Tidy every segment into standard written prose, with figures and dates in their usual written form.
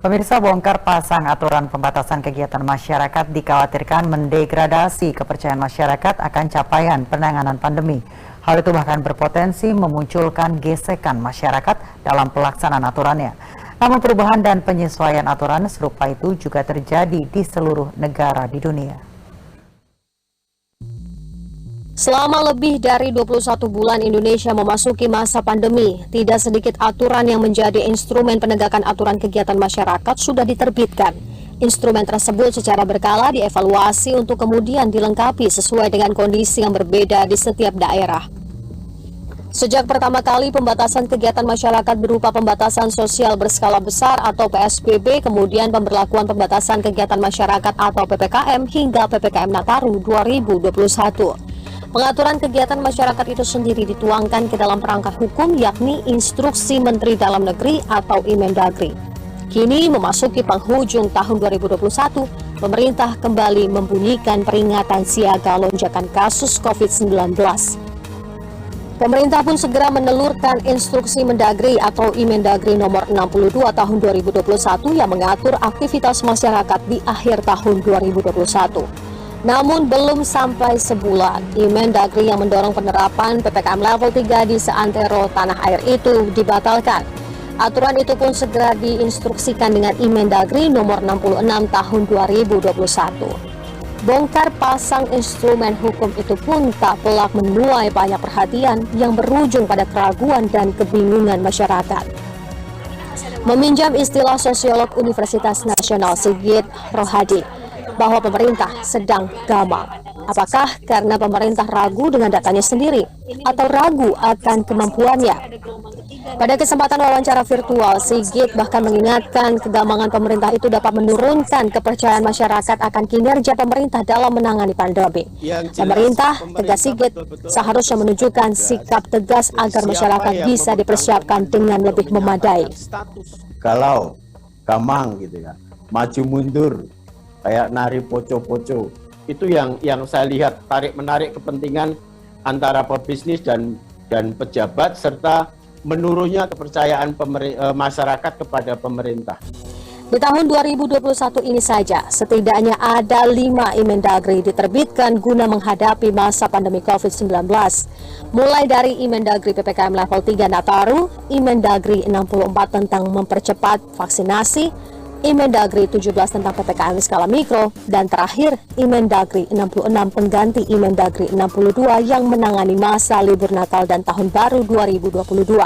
Pemirsa, bongkar pasang aturan pembatasan kegiatan masyarakat dikhawatirkan mendegradasi kepercayaan masyarakat akan capaian penanganan pandemi. Hal itu bahkan berpotensi memunculkan gesekan masyarakat dalam pelaksanaan aturannya. Namun perubahan dan penyesuaian aturan serupa itu juga terjadi di seluruh negara di dunia. Selama lebih dari 21 bulan Indonesia memasuki masa pandemi, tidak sedikit aturan yang menjadi instrumen penegakan aturan kegiatan masyarakat sudah diterbitkan. Instrumen tersebut secara berkala dievaluasi untuk kemudian dilengkapi sesuai dengan kondisi yang berbeda di setiap daerah. Sejak pertama kali pembatasan kegiatan masyarakat berupa pembatasan sosial berskala besar atau PSBB, kemudian pemberlakuan pembatasan kegiatan masyarakat atau PPKM hingga PPKM Nataru 2021. Pengaturan kegiatan masyarakat itu sendiri dituangkan ke dalam perangkat hukum, yakni Instruksi Menteri Dalam Negeri atau Imendagri. Kini memasuki penghujung tahun 2021, pemerintah kembali membunyikan peringatan siaga lonjakan kasus COVID-19. Pemerintah pun segera menelurkan Instruksi Mendagri atau Imendagri nomor 62 tahun 2021 yang mengatur aktivitas masyarakat di akhir tahun 2021. Namun belum sampai sebulan, Imendagri yang mendorong penerapan PPKM level 3 di seantero tanah air itu dibatalkan. Aturan itu pun segera diinstruksikan dengan Imendagri nomor 66 tahun 2021. Bongkar pasang instrumen hukum itu pun tak pelak menuai banyak perhatian yang berujung pada keraguan dan kebingungan masyarakat. Meminjam istilah sosiolog Universitas Nasional Sigit Rohadi, bahwa pemerintah sedang gamang. Apakah karena pemerintah ragu dengan datanya sendiri atau ragu akan kemampuannya? Pada kesempatan wawancara virtual, Sigit bahkan mengingatkan kegamangan pemerintah itu dapat menurunkan kepercayaan masyarakat akan kinerja pemerintah dalam menangani pandemi. Pemerintah, tegas Sigit, seharusnya menunjukkan sikap tegas agar masyarakat bisa dipersiapkan dengan lebih memadai. Kalau gamang gitu ya, maju mundur, kayak nari poco-poco, itu yang saya lihat tarik-menarik kepentingan antara pebisnis dan pejabat serta menurunnya kepercayaan masyarakat kepada pemerintah. Di tahun 2021 ini saja, setidaknya ada 5 Imendagri diterbitkan guna menghadapi masa pandemi COVID-19. Mulai dari Imendagri PPKM level 3 Nataru, Imendagri 64 tentang mempercepat vaksinasi, Imendagri 17 tentang PPKM skala mikro, dan terakhir Imendagri 66 pengganti Imendagri 62 yang menangani masa libur Natal dan Tahun Baru 2022.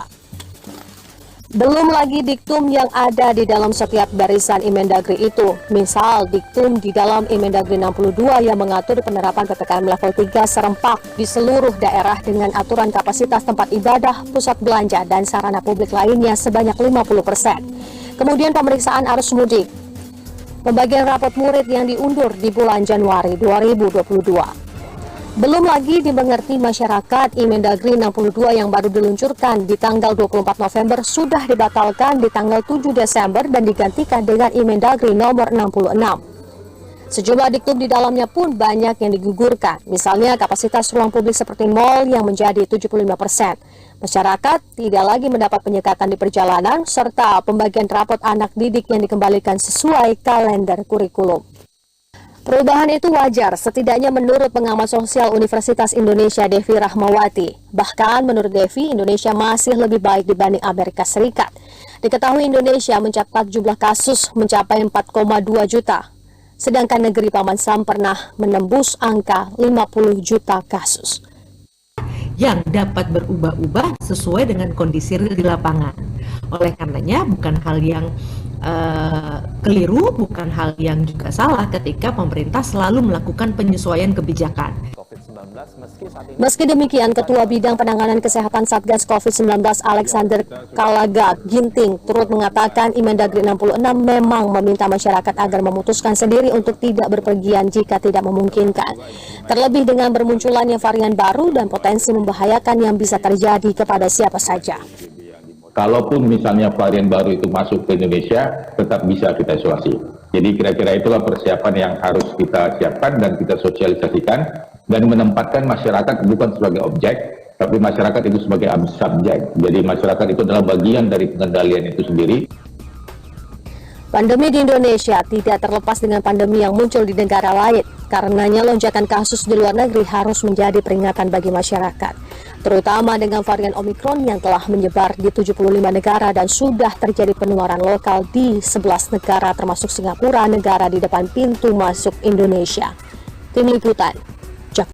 Belum lagi diktum yang ada di dalam setiap barisan Imendagri itu. Misal diktum di dalam Imendagri 62 yang mengatur penerapan PPKM level 3 serempak di seluruh daerah dengan aturan kapasitas tempat ibadah, pusat belanja, dan sarana publik lainnya sebanyak 50%. Kemudian pemeriksaan arus mudik, pembagian rapot murid yang diundur di bulan Januari 2022. Belum lagi dimengerti masyarakat, Imendagri 62 yang baru diluncurkan di tanggal 24 November sudah dibatalkan di tanggal 7 Desember dan digantikan dengan Imendagri nomor 66. Sejumlah diktum di dalamnya pun banyak yang digugurkan, misalnya kapasitas ruang publik seperti mal yang menjadi 75%. Masyarakat tidak lagi mendapat penyekatan di perjalanan, serta pembagian rapot anak didik yang dikembalikan sesuai kalender kurikulum. Perubahan itu wajar, setidaknya menurut pengamat sosial Universitas Indonesia Devi Rahmawati. Bahkan menurut Devi, Indonesia masih lebih baik dibanding Amerika Serikat. Diketahui Indonesia mencatat jumlah kasus mencapai 4,2 juta, sedangkan negeri Paman Sam pernah menembus angka 50 juta kasus. Yang dapat berubah-ubah sesuai dengan kondisi real di lapangan. Oleh karenanya bukan hal yang keliru, bukan hal yang juga salah ketika pemerintah selalu melakukan penyesuaian kebijakan. Meski demikian, Ketua Bidang Penanganan Kesehatan Satgas COVID-19 Alexander Kalaga Ginting turut mengatakan Imendagri 66 memang meminta masyarakat agar memutuskan sendiri untuk tidak berpergian jika tidak memungkinkan. Terlebih dengan bermunculannya varian baru dan potensi membahayakan yang bisa terjadi kepada siapa saja. Kalaupun misalnya varian baru itu masuk ke Indonesia, tetap bisa kita isolasi. Jadi kira-kira itulah persiapan yang harus kita siapkan dan kita sosialisasikan dan menempatkan masyarakat bukan sebagai objek, tapi masyarakat itu sebagai subjek. Jadi masyarakat itu adalah bagian dari pengendalian itu sendiri. Pandemi di Indonesia tidak terlepas dengan pandemi yang muncul di negara lain. Karenanya lonjakan kasus di luar negeri harus menjadi peringatan bagi masyarakat. Terutama dengan varian Omikron yang telah menyebar di 75 negara dan sudah terjadi penularan lokal di 11 negara termasuk Singapura, negara di depan pintu masuk Indonesia. Tim Liputan.